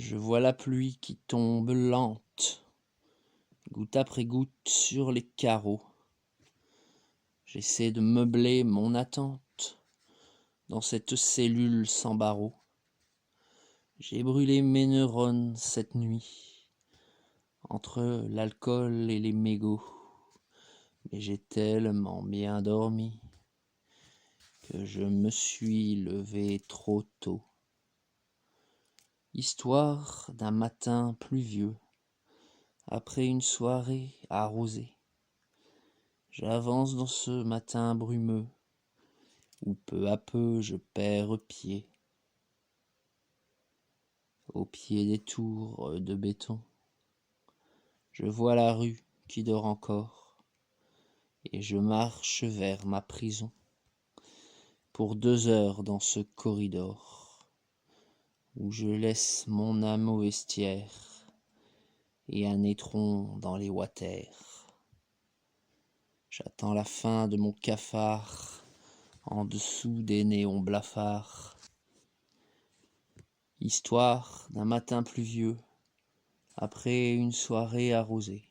Je vois la pluie qui tombe lente, goutte après goutte sur les carreaux. J'essaie de meubler mon attente dans cette cellule sans barreaux. J'ai brûlé mes neurones cette nuit, entre l'alcool et les mégots. Mais j'ai tellement bien dormi que je me suis levé trop tôt. Histoire d'un matin pluvieux, après une soirée arrosée. J'avance dans ce matin brumeux, où peu à peu je perds pied. Au pied des tours de béton, je vois la rue qui dort encore, et je marche vers ma prison, pour 2 heures dans ce corridor, où je laisse mon âme au vestiaire, et un étron dans les watters. J'attends la fin de mon cafard, en dessous des néons blafards. Histoire d'un matin pluvieux, après une soirée arrosée.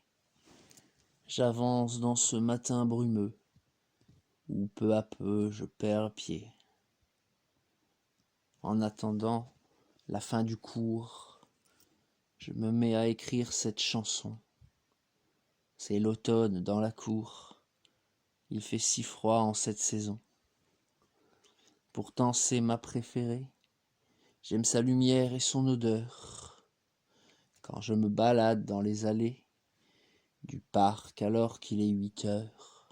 J'avance dans ce matin brumeux, où peu à peu je perds pied. En attendant la fin du cours, je me mets à écrire cette chanson. C'est l'automne dans la cour, il fait si froid en cette saison. Pourtant c'est ma préférée, j'aime sa lumière et son odeur. Quand je me balade dans les allées du parc alors qu'il est 8 heures.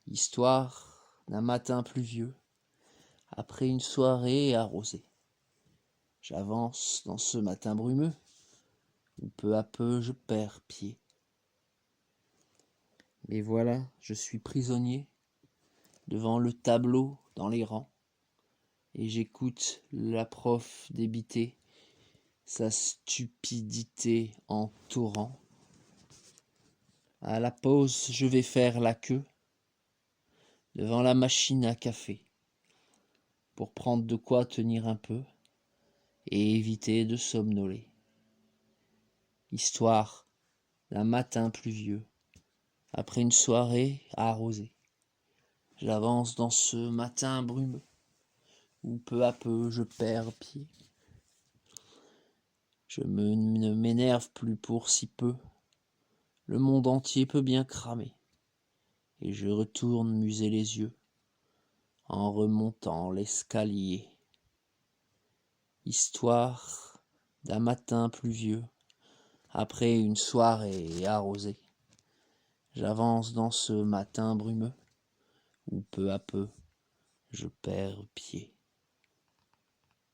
Histoire d'un matin pluvieux, après une soirée arrosée. J'avance dans ce matin brumeux, où peu à peu je perds pied. Mais voilà, je suis prisonnier, devant le tableau dans les rangs, et j'écoute la prof débiter sa stupidité en torrent. À la pause, je vais faire la queue devant la machine à café, pour prendre de quoi tenir un peu et éviter de somnoler. Histoire d'un matin pluvieux, après une soirée arrosée. J'avance dans ce matin brumeux, où peu à peu je perds pied. Ne m'énerve plus pour si peu, le monde entier peut bien cramer, et je retourne muser les yeux, en remontant l'escalier. Histoire d'un matin pluvieux, après une soirée arrosée. J'avance dans ce matin brumeux, où peu à peu je perds pied.